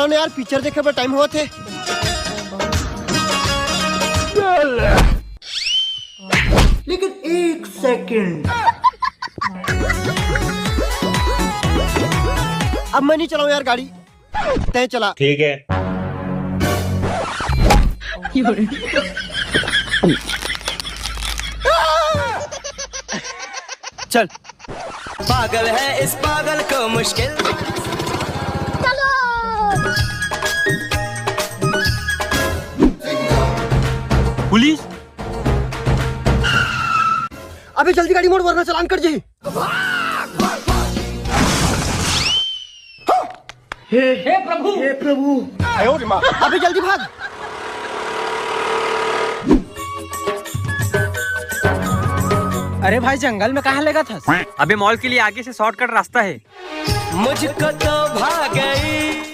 यार पिक्चर देखे पर टाइम हुआ थे। लेकिन 1 सेकंड, अब मैं नहीं चलाऊं यार गाड़ी, तय चला। ठीक है। चल। पागल है इस पागल को मुश्किल। पुलिस, अबे जल्दी गाड़ी मोड़ वरना चालान कट जाए। हे प्रभु, हे प्रभु। अबे जल्दी भाग। अरे भाई जंगल में कहाँ लगा था? अबे मॉल के लिए आगे से शॉर्टकट रास्ता है। मुझको तो भाग गई।